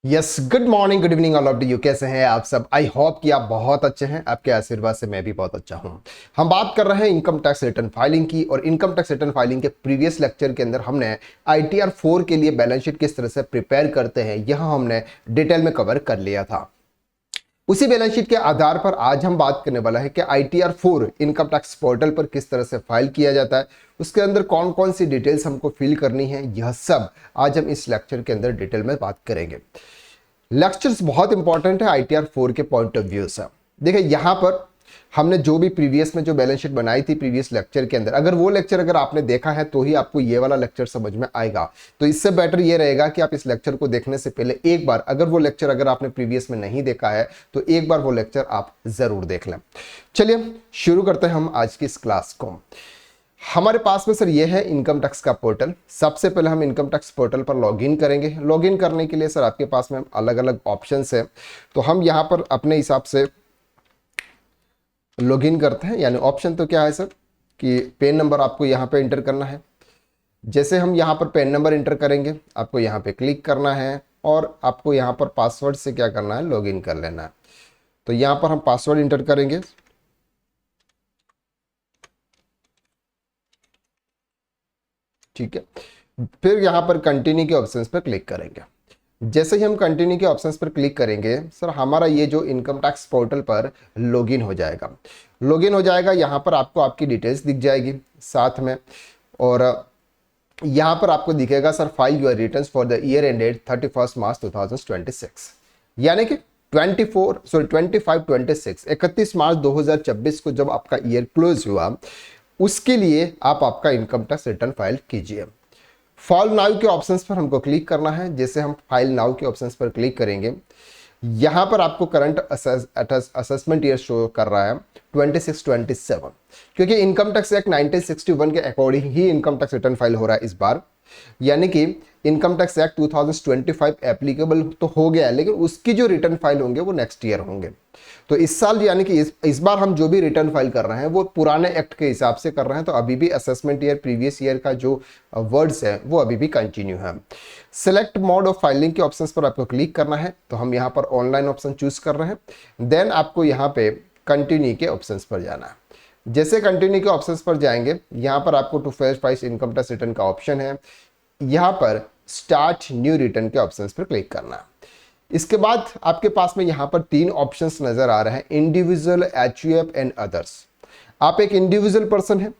Yes, good morning, good evening all of you. कैसे हैं आप सब? आई होप कि आप बहुत अच्छे हैं। आपके आशीर्वाद से मैं भी बहुत अच्छा हूं। हम बात कर रहे हैं इनकम टैक्स रिटर्न फाइलिंग की, और इनकम टैक्स रिटर्न फाइलिंग के प्रीवियस लेक्चर के अंदर हमने आईटीआर 4 के लिए बैलेंस शीट किस तरह से प्रिपेयर करते हैं यह हमने डिटेल में कवर कर लिया था। उसी बैलेंस शीट के आधार पर आज हम बात करने वाला है कि आईटीआर 4 इनकम टैक्स पोर्टल पर किस तरह से फाइल किया जाता है, उसके अंदर कौन कौन सी डिटेल्स हमको फिल करनी है, यह सब आज हम इस लेक्चर के अंदर डिटेल में बात करेंगे। लेक्चर्स बहुत इंपॉर्टेंट है आईटीआर 4 के पॉइंट ऑफ व्यू से। देखिए यहां पर हमने जो भी प्रीवियस में जो बैलेंस शीट बनाई थी प्रीवियस लेक्चर के अंदर, अगर वो लेक्चर अगर आपने देखा है तो ही आपको ये वाला लेक्चर समझ में आएगा। तो इससे बेटर ये रहेगा कि आप इस लेक्चर को देखने से पहले एक बार, अगर वो लेक्चर अगर आपने प्रीवियस में नहीं देखा है तो एक बार वो लेक्चर आप जरूर देख लें। चलिए शुरू करते हैं हम आज की इस क्लास को। हमारे पास में सर ये है इनकम टैक्स का पोर्टल। सबसे पहले हम इनकम टैक्स पोर्टल पर लॉगिन करेंगे। लॉगिन करने के लिए सर आपके पास में अलग अलग ऑप्शंस हैं, तो हम यहाँ पर अपने हिसाब से लॉगिन करते हैं। यानी ऑप्शन तो क्या है सर कि पैन नंबर आपको यहाँ पे इंटर करना है। जैसे हम यहाँ पर पैन नंबर इंटर करेंगे, आपको यहाँ पे क्लिक करना है और आपको यहाँ पर पासवर्ड से क्या करना है, लॉगिन कर लेना है। तो यहाँ पर हम पासवर्ड इंटर करेंगे। ठीक है, फिर यहाँ पर कंटिन्यू के ऑप्शंस पर क्लिक करेंगे। जैसे ही हम कंटिन्यू के ऑप्शंस पर क्लिक करेंगे सर हमारा ये जो इनकम टैक्स पोर्टल पर लॉगिन हो जाएगा। लॉगिन हो जाएगा, यहाँ पर आपको आपकी डिटेल्स दिख जाएगी साथ में, और यहाँ पर आपको दिखेगा sir file your returns for the year ended 31 मार्च 2026, यानी कि 31 मार्च 2026 को जब आपका ईयर क्लोज हुआ उसके लिए आप आपका इनकम टैक्स रिटर्न फाइल कीजिए। फाइल नाउ के ऑप्शंस पर हमको क्लिक करना है। जैसे हम फाइल नाउ के ऑप्शंस पर क्लिक करेंगे, यहां पर आपको करंट असेसमेंट ईयर शो कर रहा है 2627, क्योंकि इनकम टैक्स एक्ट 1961 के अकॉर्डिंग ही इनकम टैक्स रिटर्न फाइल हो रहा है इस बार। यानी कि इनकम टैक्स एक्ट 2025 एप्लीकेबल तो हो गया है, लेकिन उसकी जो रिटर्न फाइल होंगे वो नेक्स्ट ईयर होंगे। तो इस साल यानी कि इस बार हम जो भी रिटर्न फाइल कर रहे हैं वो पुराने एक्ट के हिसाब से कर रहे हैं। तो अभी भी असेसमेंट ईयर प्रीवियस ईयर का जो वर्ड्स है वो अभी भी कंटिन्यू है। सिलेक्ट मोड ऑफ फाइलिंग के ऑप्शंस पर आपको क्लिक करना है, तो हम यहाँ पर ऑनलाइन ऑप्शन चूज कर रहे हैं। देन आपको यहाँ पे कंटिन्यू के ऑप्शंस पर जाना है। जैसे कंटिन्यू के ऑप्शंस पर जाएंगे, यहाँ पर आपको to verify income tax return का ऑप्शन है। यहाँ पर स्टार्ट न्यू रिटर्न के ऑप्शंस पर क्लिक करना है। इसके बाद आपके पास में यहाँ पर 3 ऑप्शंस नजर आ रहे हैं, इंडिविजुअल, एचयूएफ एंड अदर्स। आप एक इंडिविजुअल पर्सन है,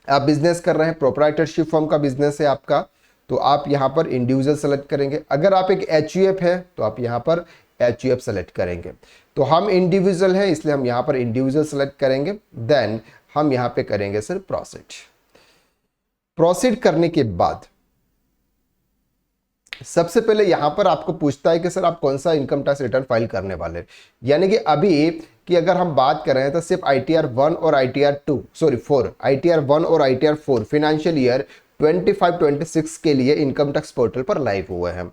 आप बिजनेस कर रहे हैं, प्रोप्राइटरशिप फॉर्म का बिजनेस है आपका, तो आप यहाँ पर इंडिविजुअल सेलेक्ट करेंगे। अगर आप एक एचयूएफ है तो आप यहाँ पर एचयूएफ सेलेक्ट करेंगे। तो हम इंडिविजुअल है इसलिए हम यहाँ पर इंडिविजुअल सेलेक्ट करेंगे। देन हम यहाँ पे करेंगे सर प्रोसीड। प्रोसीड करने के बाद सबसे पहले यहां पर आपको पूछता है कि सर आप कौन सा इनकम टैक्स रिटर्न फाइल करने वाले हैं। यानी कि अभी कि अगर हम बात कर रहे हैं तो सिर्फ आईटीआर 1 और आईटीआर 4, आईटीआर 1 और आईटीआर 4 फाइनेंशियल ईयर 25-26 के लिए इनकम टैक्स पोर्टल पर लाइव हुए हैं।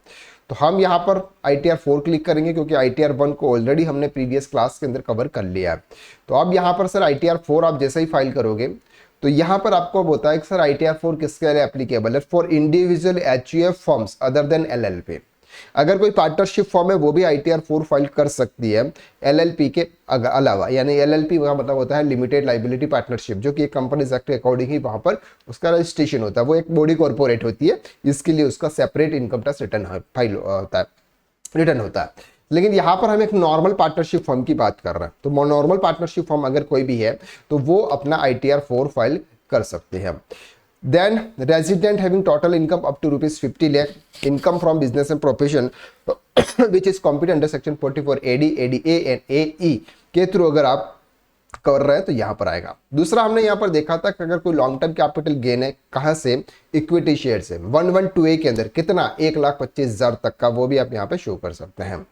तो हम यहां पर आईटीआर 4 क्लिक करेंगे, क्योंकि आईटीआर 1 को ऑलरेडी हमने प्रीवियस क्लास के अंदर कवर कर लिया है। तो अब यहां पर सर आईटीआर 4 आप जैसे ही फाइल करोगे तो यहां पर आपको होता है कि सर आईटीआर 4 किसके लिए एप्लीकेबल है, for individual HUF forms other than LLP. अगर कोई पार्टनरशिप फॉर्म है वो भी आईटीआर 4 फाइल कर सकती है एलएलपी के अलावा। यानी एलएलपी का मतलब होता है लिमिटेड लाइबिलिटी पार्टनरिशिप, जो कि एक कंपनीज एक्ट के अकॉर्डिंग ही वहां पर उसका रजिस्ट्रेशन होता है। वो एक बॉडी कॉर्पोरेट होती है, इसके लिए उसका separate income tax return file होता है, रिटर्न होता है। लेकिन यहाँ पर हम एक नॉर्मल पार्टनरशिप फॉर्म की बात कर रहे हैं। तो नॉर्मल पार्टनरशिप फॉर्म अगर कोई भी है तो वो अपना आईटीआर 4 फाइल कर सकते हैं। Then resident having total income up to ₹50 lakh, income from business and profession which is compute under section 44 AD, ADA and AE के थ्रू अगर आप कर रहे हैं तो यहां पर आएगा। दूसरा हमने यहां पर देखा था कि अगर कोई लॉन्ग टर्म कैपिटल गेन है, कहां से, इक्विटी शेयर से 112A के अंदर कितना, 1,25,000 तक का, वो भी आप यहां पे शो कर सकते हैं।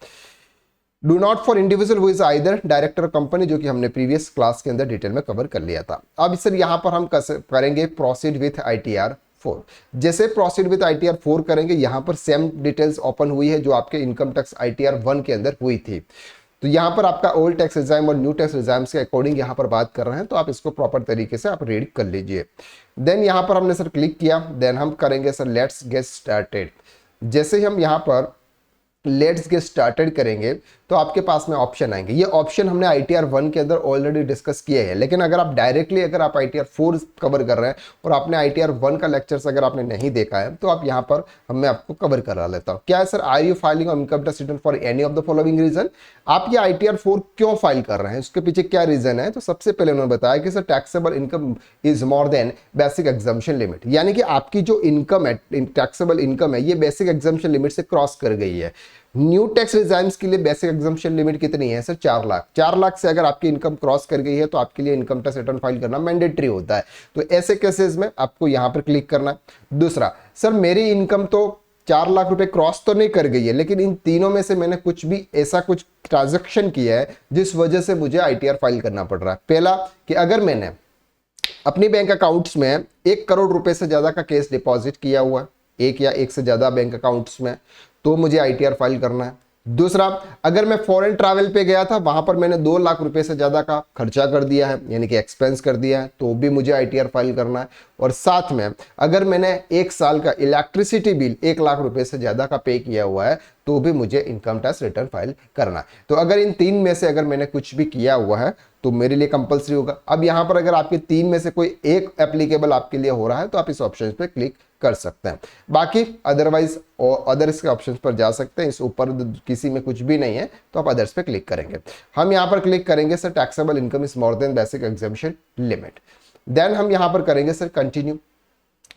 Do not for individual who is either director company, जो कि हमने प्रीवियस क्लास के अंदर डिटेल में कवर कर लिया था। अब सर यहां पर हम करेंगे प्रोसीड विथ आईटीआर 4। जैसे प्रोसीड विथ आईटीआर 4 करेंगे, यहां पर सेम डिटेल्स ओपन हुई है जो आपके इनकम टैक्स आईटीआर 1 के अंदर हुई थी। तो यहाँ पर आपका ओल्ड टैक्स एग्जाम और न्यू टैक्स एग्जाम्स के अकॉर्डिंग यहाँ पर बात कर रहे हैं, तो आप इसको प्रॉपर तरीके से आप रीड कर लीजिए। देन यहाँ पर हमने सर क्लिक किया। देन हम करेंगे सर लेट्स गेट स्टार्टेड। जैसे ही हम यहाँ पर लेट्स गेट स्टार्टेड करेंगे तो आपके पास में ऑप्शन आएंगे। ये ऑप्शन हमने ITR 1 के अंदर ऑलरेडी डिस्कस किए हैं, लेकिन अगर आप डायरेक्टली अगर आप ITR 4 कवर कर रहे हैं और आपने ITR 1 का लेक्चर्स अगर आपने नहीं देखा है तो आप यहाँ पर मैं आपको कवर करा लेता हूँ। क्या है sir, are you filing income tax return for any of the following reason? आप ये ITR 4 क्यों फाइल कर रहे हैं, उसके पीछे क्या रीजन है? तो सबसे पहले उन्होंने बताया कि sir taxable income is more than basic exemption limit, यानी कि आपकी जो इनकम है, टैक्सेबल इनकम है, ये बेसिक एग्जम्पशन लिमिट से क्रॉस कर गई है। न्यू टैक्स रिजाइम्स के लिए बेसिक एग्जम्पशन लिमिट कितनी है सर? 4 लाख। 4 लाख से अगर आपकी इनकम क्रॉस कर गई है तो आपके लिए इनकम टैक्स रिटर्न फाइल करना मैंडेटरी होता है। तो ऐसे केसेस में आपको यहां पर क्लिक करना है। दूसरा, सर मेरी इनकम तो 4 लाख रुपए क्रॉस तो नहीं कर गई है, लेकिन इन तीनों में से मैंने कुछ भी ऐसा कुछ ट्रांजेक्शन किया है जिस वजह से मुझे ITR फाइल करना पड़ रहा है। पहला कि अगर मैंने अपनी बैंक अकाउंट्स में 1 करोड़ रुपए से ज्यादा का कैश डिपॉजिट किया हुआ, एक या एक से ज्यादा बैंक अकाउंट्स में, तो मुझे ITR फाइल करना है। दूसरा, अगर मैं फॉरेन ट्रैवल पे गया था, वहां पर मैंने 2 लाख रुपए से ज्यादा का खर्चा कर दिया है, यानी कि एक्सपेंस कर दिया है, तो भी मुझे ITR फाइल करना है। और साथ में अगर मैंने 1 साल का इलेक्ट्रिसिटी बिल 1 लाख रुपए से ज्यादा का पे किया हुआ है तो भी मुझे इनकम टैक्स रिटर्न फाइल करना है। तो अगर इन 3 में से अगर मैंने कुछ भी किया हुआ है तो मेरे लिए कंपलसरी होगा। अब यहां पर अगर आपके 3 में से कोई एक एप्लीकेबल आपके लिए हो रहा है तो आप इस ऑप्शन पे क्लिक कर सकते हैं। बाकी अदरवाइज अदर्स के ऑप्शंस पर जा सकते हैं। इस ऊपर किसी में कुछ भी नहीं है तो आप अदर्स पे क्लिक करेंगे। हम यहां पर क्लिक करेंगे sir taxable income is more than basic exemption limit. Then हम यहां पर करेंगे सर कंटिन्यू।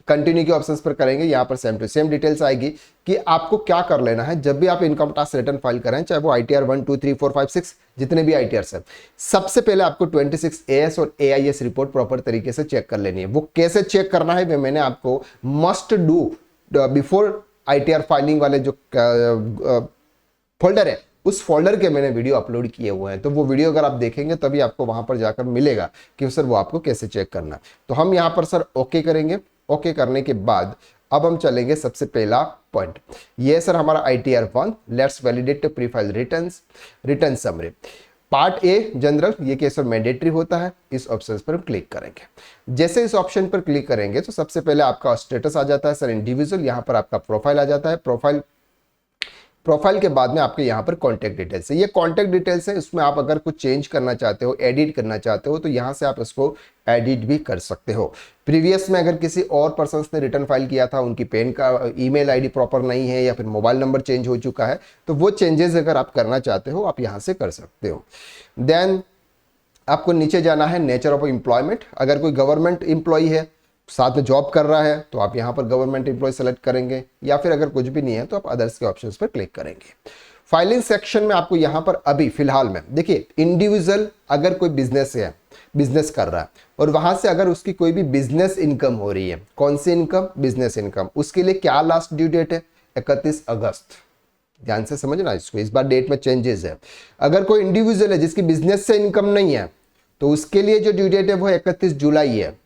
कंटिन्यू के ऑप्शंस पर करेंगे। यहां पर सेम टू सेम डिटेल्स आएगी कि आपको क्या कर लेना है जब भी आप इनकम टैक्स रिटर्न फाइल करें, चाहे वो ITR 1, 2, 3, 4, 5, 6 जितने भी ITRs हैं। सबसे पहले आपको 26 AS और AIS रिपोर्ट प्रॉपर तरीके से चेक कर लेनी है। वो कैसे चेक करना है मैंने आपको must do before ITR filing वाले जो फोल्डर है उस फोल्डर के मैंने वीडियो अपलोड किए हुए हैं, तो वो वीडियो अगर आप देखेंगे तभी आपको वहां पर जाकर मिलेगा कि सर वो आपको कैसे चेक करना है। तो हम यहां पर सर ओके करेंगे। ओके करने के बाद अब हम चलेंगे सबसे पहला पॉइंट, ये सर हमारा ITR 1 let's validate pre file return summary. Part a general, ये केस मैंडेटरी होता है। इस ऑप्शन पर हम क्लिक करेंगे। जैसे इस ऑप्शन पर क्लिक करेंगे तो सबसे पहले आपका स्टेटस आ जाता है सर इंडिविजुअल, यहां पर आपका प्रोफाइल आ जाता है। प्रोफाइल के बाद में आपके यहाँ पर कॉन्टैक्ट डिटेल्स है। ये कॉन्टैक्ट डिटेल्स है, इसमें आप अगर कुछ चेंज करना चाहते हो, एडिट करना चाहते हो तो यहाँ से आप इसको एडिट भी कर सकते हो। प्रीवियस में अगर किसी और पर्सन ने रिटर्न फाइल किया था, उनकी पेन का ईमेल आईडी प्रॉपर नहीं है या फिर मोबाइल नंबर चेंज हो चुका है, तो वो चेंजेस अगर आप करना चाहते हो आप यहाँ से कर सकते हो। देन आपको नीचे जाना है नेचर ऑफ एम्प्लॉयमेंट। अगर कोई गवर्नमेंट एम्प्लॉय है, साथ में जॉब कर रहा है, तो आप यहाँ पर गवर्नमेंट एम्प्लॉय सेलेक्ट करेंगे, या फिर अगर कुछ भी नहीं है तो आप अदर्स के ऑप्शंस पर क्लिक करेंगे। फाइलिंग सेक्शन में आपको यहाँ पर अभी फिलहाल में देखिए, इंडिविजुअल अगर कोई बिजनेस कर रहा है और वहां से अगर उसकी कोई भी बिजनेस इनकम हो रही है, कौन सी इनकम? Business income. उसके लिए क्या लास्ट ड्यू डेट है? 31 अगस्त। ध्यान से समझना इसको, इस बार डेट में चेंजेस है। अगर कोई इंडिविजुअल है जिसकी बिजनेस से इनकम नहीं है तो उसके लिए जो ड्यू डेट है वो 31 जुलाई है।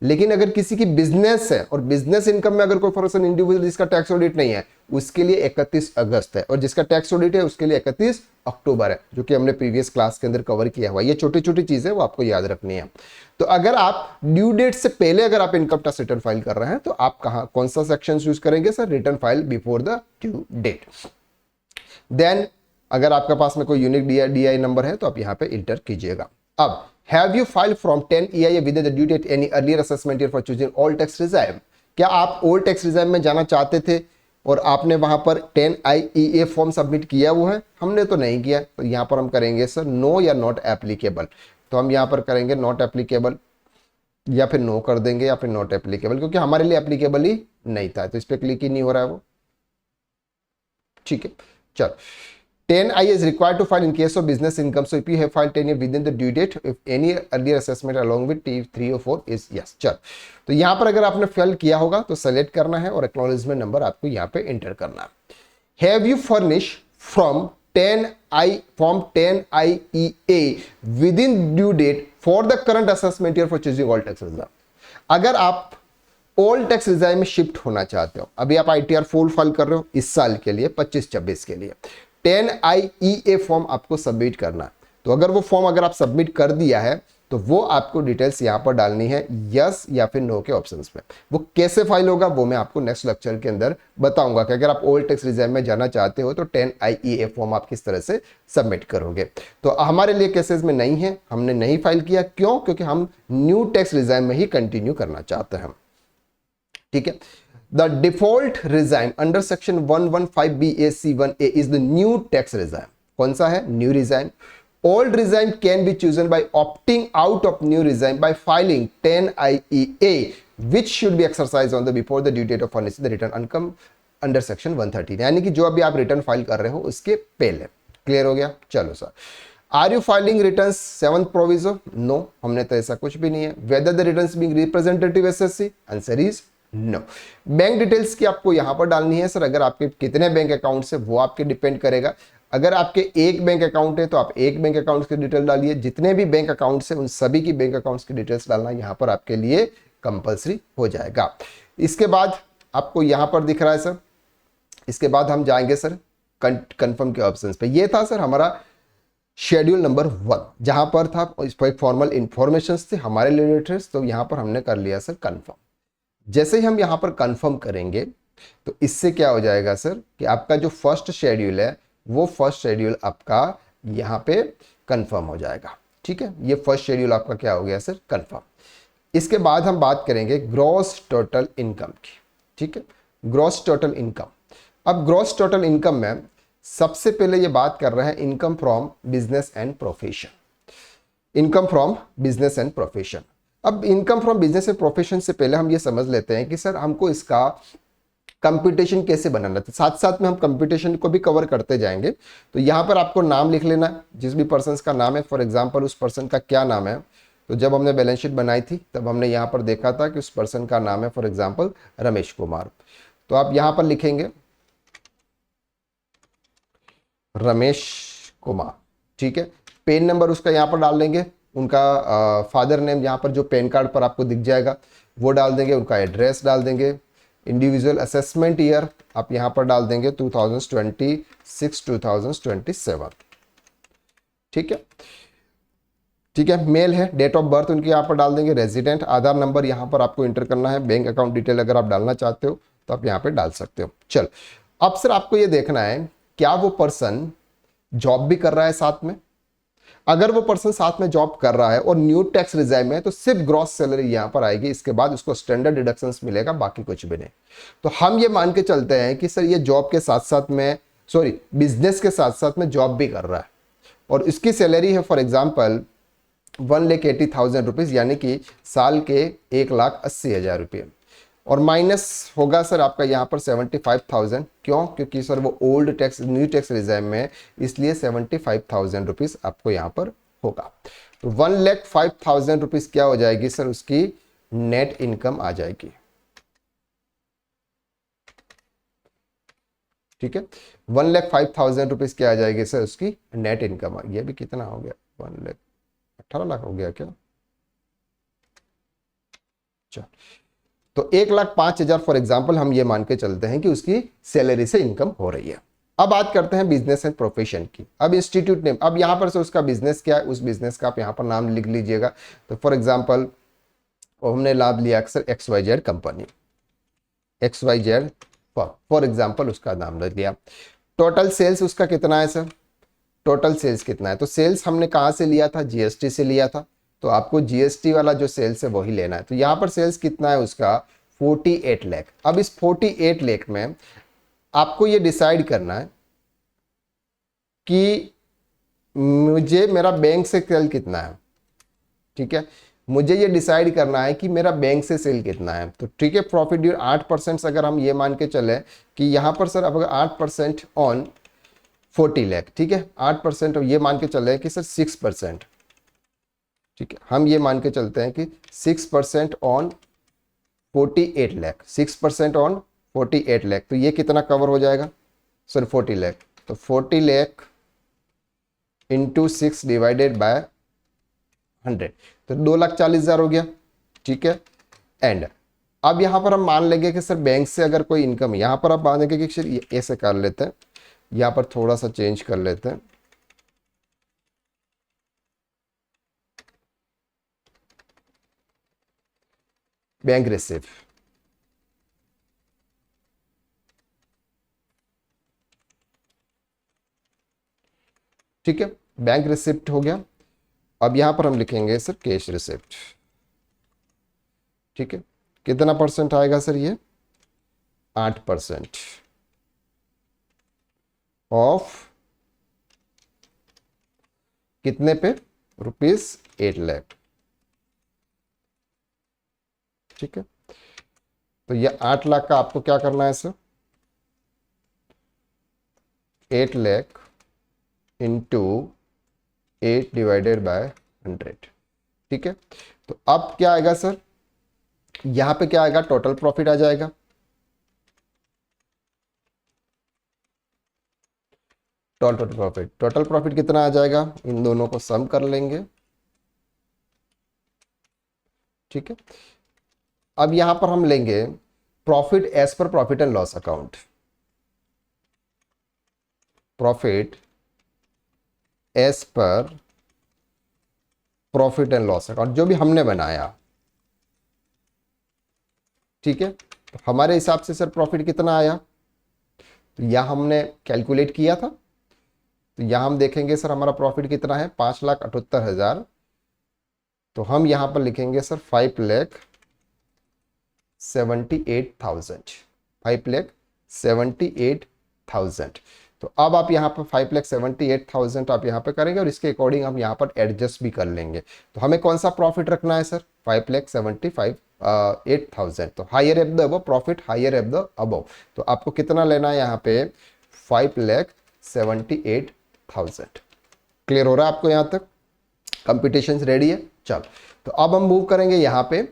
लेकिन अगर किसी की बिजनेस है और बिजनेस इनकम में अगर कोई पर्सन इंडिविजुअल जिसका टैक्स ऑडिट नहीं है उसके लिए 31 अगस्त है, और जिसका टैक्स ऑडिट है उसके लिए 31 अक्टूबर है, जो कि हमने प्रीवियस क्लास के अंदर कवर किया हुआ है। ये छोटी छोटी चीजें वो आपको याद रखनी है। तो अगर आप ड्यू डेट से पहले अगर आप इनकम टैक्स रिटर्न फाइल कर रहे हैं तो आप कौन सा सेक्शन यूज करेंगे sir? Return file before the due date. Then अगर आपके पास में कोई यूनिक DI नंबर है तो आप यहाँ पे इंटर कीजिएगा। अब Have you filed from 10 EIA within the due date any earlier assessment year for choosing all tax regime? क्या आप ओल्ड टैक्स रिजाइम में जाना चाहते थे और आपने वहां पर 10 IEA फॉर्म सबमिट किया हुआ है? हमने तो नहीं किया, तो यहां पर हम करेंगे सर नो या नॉट एप्लीकेबल। तो हम यहां पर करेंगे नॉट एप्लीकेबल, या फिर नो कर देंगे, या फिर नॉट एप्लीकेबल, क्योंकि हमारे लिए एप्लीकेबल ही नहीं था, तो इस पर क्लिक ही नहीं हो रहा है वो। ठीक है, चलो। 10I is required to file in case of business income. So if you have filed 10 year within the due date, if any earlier assessment along with T3 or 4 is yes. चल, तो यहाँ पर अगर आपने फिल किया होगा तो select करना है और एक्नॉलेजमेंट नंबर आपको यहाँ पे एंटर करना है। Have you furnished from 10 IEA within due date for the current assessment year for choosing all tax regime? अगर आप ओल्ड टैक्स रिजाइम में शिफ्ट होना चाहते हो, अभी आप ITR 4 फाइल कर रहे हो इस साल के लिए 25-26 के लिए, 10 IEA फॉर्म आपको सबमिट करना है। तो अगर वो फॉर्म अगर आप सबमिट कर दिया है तो वो आपको डिटेल्स यहाँ पर डालनी है यस या फिर नो के ऑप्शंस में। वो कैसे फाइल होगा वो मैं आपको नेक्स्ट लेक्चर के अंदर बताऊंगा कि अगर आप ओल्ड टैक्स रिजर्व में जाना चाहते हो तो 10IEA फॉर्म आप किस तरह से सबमिट करोगे। तो हमारे लिए केसेस में नहीं है, हमने नहीं फाइल किया। क्यों? क्योंकि हम न्यू टैक्स रिजर्व में ही कंटिन्यू करना चाहते हैं। ठीक है। The default regime under section 115BAC1A is the new tax regime. कौन सा है? New regime. Old regime can be chosen by opting out of new regime by filing 10IEA, which should be exercised on the before the due date of furnishing the return income under section 113. यानी कि जो अभी आप return file कर रहे हो उसके पहले। क्लियर हो गया? चलो sir. Are you filing return 7th proviso? No, हमने तो ऐसा कुछ भी नहीं है। Whether the returns being representative SSC? Answer is no. Bank details की आपको यहां पर डालनी है सर। अगर आपके कितने बैंक अकाउंट्स है वो आपके डिपेंड करेगा। अगर आपके एक बैंक अकाउंट है तो आप एक बैंक अकाउंट की डिटेल डालिए। जितने भी बैंक अकाउंट्स है उन सभी की बैंक अकाउंट्स की डिटेल्स डालना यहां पर आपके लिए कंपलसरी हो जाएगा। इसके बाद आपको यहां पर दिख रहा है सर, इसके बाद हम जाएंगे सर कंफर्म के ऑप्शन पे। ये था सर हमारा शेड्यूल नंबर 1, जहां पर था इस पर एक फॉर्मल इंफॉर्मेशन थे हमारे रिलेटेड, तो यहां पर हमने कर लिया सर कंफर्म। जैसे ही हम यहां पर कंफर्म करेंगे तो इससे क्या हो जाएगा सर कि आपका जो फर्स्ट शेड्यूल है वो फर्स्ट शेड्यूल आपका यहां पे कंफर्म हो जाएगा। ठीक है, ये फर्स्ट शेड्यूल आपका क्या हो गया सर? कंफर्म। इसके बाद हम बात करेंगे ग्रॉस टोटल इनकम की। ठीक है, ग्रॉस टोटल इनकम। अब ग्रॉस टोटल इनकम में सबसे पहले ये बात कर रहे हैं income from business and profession. Income from business and profession. अब income from business and profession से पहले हम ये समझ लेते हैं कि सर हमको इसका कंप्यूटेशन कैसे बनाना है। साथ साथ में हम कंप्यूटेशन को भी कवर करते जाएंगे। तो यहाँ पर आपको नाम लिख लेना है, जिस भी पर्सन का नाम है। फॉर एग्जांपल उस पर्सन का क्या नाम है, तो जब हमने बैलेंस शीट बनाई थी तब हमने यहाँ पर देखा था कि उस पर्सन का नाम है फॉर एग्जाम्पल रमेश कुमार। तो आप यहाँ पर लिखेंगे रमेश कुमार। ठीक है, पेन नंबर उसका यहाँ पर डाल देंगे, उनका फादर नेम यहाँ पर जो पैन कार्ड पर आपको दिख जाएगा वो डाल देंगे, उनका एड्रेस डाल देंगे, इंडिविजुअल असेसमेंट ईयर आप यहाँ पर डाल देंगे 2026 2027। ठीक है, ठीक है, मेल है, डेट ऑफ बर्थ उनकी यहाँ पर डाल देंगे, रेजिडेंट, आधार नंबर यहाँ पर आपको इंटर करना है, बैंक अकाउंट डिटेल अगर आप डालना चाहते हो तो आप यहाँ पे डाल सकते हो। चल, अब सर आपको ये देखना है क्या वो पर्सन जॉब भी कर रहा है साथ में। अगर वो पर्सन साथ में जॉब कर रहा है और न्यू टैक्स रिजाइम में, तो सिर्फ ग्रॉस सैलरी यहां पर आएगी, इसके बाद उसको स्टैंडर्ड डिडक्शंस मिलेगा, बाकी कुछ भी नहीं। तो हम ये मान के चलते हैं कि सर ये जॉब के साथ साथ में बिजनेस के साथ साथ में जॉब भी कर रहा है और इसकी सैलरी है फॉर एग्जाम्पल 1,80,000 रुपीज, यानी कि साल के 1,80,000 रुपये, और माइनस होगा सर आपका यहाँ पर 75,000। क्यों? क्योंकि सर वो old tax new tax regime में, इसलिए 75,000 रुपीज आपको यहाँ पर होगा। तो 1,05,000 रुपीज क्या हो जाएगी सर? उसकी नेट इनकम आ जाएगी। ठीक है, 1,05,000 रुपीज क्या आ जाएगी सर? उसकी नेट इनकम। ये भी कितना हो गया? 1,18,00,000 हो गया क्या? चल, तो 1,05,000 फॉर एग्जाम्पल हम ये मान के चलते हैं कि उसकी सैलरी से इनकम हो रही है। अब बात करते हैं बिजनेस एंड प्रोफेशन की। अब इंस्टीट्यूट नेम, अब यहां पर से उसका बिजनेस क्या है, उस बिजनेस का आप यहां पर नाम लिख लीजिएगा। तो फॉर एग्जाम्पल हमने लाभ लिया अक्सर XYZ company, XYZ for example उसका नाम लिख लिया। टोटल सेल्स उसका कितना है सर? टोटल सेल्स कितना है? तो सेल्स हमने कहां से लिया था? GST से लिया था, तो आपको GST वाला जो सेल्स है वही लेना है। तो यहां पर सेल्स कितना है उसका? 48 लाख। अब इस 48 लाख में आपको ये डिसाइड करना है कि मुझे मेरा बैंक से सेल कितना है। ठीक है, मुझे ये डिसाइड करना है कि मेरा बैंक से सेल कितना है। तो ठीक है, प्रॉफिट ड्यूर 8%, अगर हम ये मान के चले कि यहां पर सर अब 8% ऑन 40 लाख, ठीक है, 8% ये मान के चले कि सर 6%। ठीक है, हम ये मान के चलते हैं कि 6% ऑन 48 लाख, 6% ऑन 48 लाख, तो ये कितना कवर हो जाएगा सर? 40 लाख। तो 40 लाख इंटू 6 डिवाइडेड बाय 100, तो 2,40,000 हो गया। ठीक है, एंड अब यहां पर हम मान लेंगे कि सर बैंक से अगर कोई इनकम, यहां पर आप मान लेंगे कि सर ऐसे कर लेते हैं, यहां पर थोड़ा सा चेंज कर लेते हैं। बैंक रिसिप्ट, ठीक है, बैंक रिसिप्ट हो गया। अब यहां पर हम लिखेंगे सर कैश रिसिप्ट, ठीक है। कितना परसेंट आएगा सर ये? 8% ऑफ कितने पे? ₹8 लाख, ठीक है। तो ये 8 लाख का आपको क्या करना है सर? 8 लाख इंटू 8/100, ठीक है। तो अब क्या आएगा सर? यहां पे क्या आएगा? टोटल प्रॉफिट आ जाएगा। टोटल प्रॉफिट कितना आ जाएगा? इन दोनों को सम कर लेंगे, ठीक है। अब यहां पर हम लेंगे profit as per profit and loss account, profit as per profit and loss account जो भी हमने बनाया, ठीक है। तो हमारे हिसाब से सर प्रॉफिट कितना आया? तो यह हमने कैलकुलेट किया था, तो यहां हम देखेंगे सर हमारा प्रॉफिट कितना है? 5,78,000। तो हम यहां पर लिखेंगे सर 5,78,000, 5,78,000। तो अब आप यहाँ पर 5,78,000 आप यहाँ पे करेंगे और इसके अकॉर्डिंग हम यहाँ पर एडजस्ट भी कर लेंगे। तो हमें कौन सा प्रॉफिट रखना है सर? 5,78,000। तो हायर एब द अबव प्रॉफिट, हायर एब द अबव। तो आपको कितना लेना है यहाँ पे? 5,78,000। क्लियर हो रहा है आपको यहाँ तक? कंप्यूटेशन रेडी है? चल, तो अब हम मूव करेंगे यहाँ पे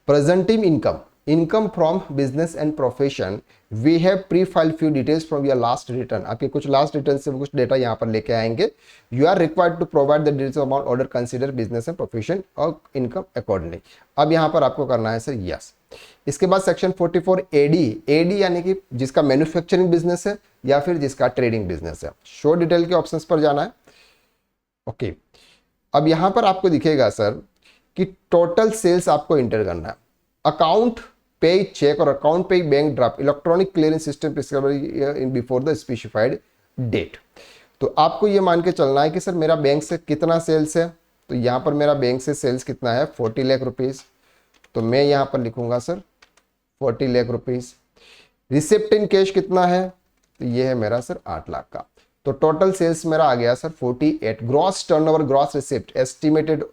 presenting income, income from business and profession. We have pre file few details from your last return. आपके कुछ लास्ट रिटर्न से कुछ डेटा यहाँ पर लेके आएंगे। You are required to provide the details about order consider business and profession और income accordingly. अब यहाँ पर आपको करना है सर यस। इसके बाद सेक्शन 44 एडी, एडी यानी कि जिसका मैन्युफैक्चरिंग बिजनेस है या फिर जिसका ट्रेडिंग बिजनेस है, शो डिटेल के ऑप्शंस पर जाना है। ओके, अब यहां पर आपको दिखेगा सर कि टोटल सेल्स आपको इंटर करना है। अकाउंट पे चेक और account payee bank draft electronic clearance system in before the specified date. तो आपको ये मान के चलना है कि सर मेरा बैंक से कितना सेल्स है। तो यहां पर मेरा बैंक से सेल्स कितना है? 40 लाख रुपीज। तो मैं यहां पर लिखूंगा sir 40 lakh rupees. Receipt in cash कितना है? तो ये है मेरा सर 8 लाख का। तो टोटल सेल्स मेरा आ गया sir 48। Gross turnover, gross receipt estimated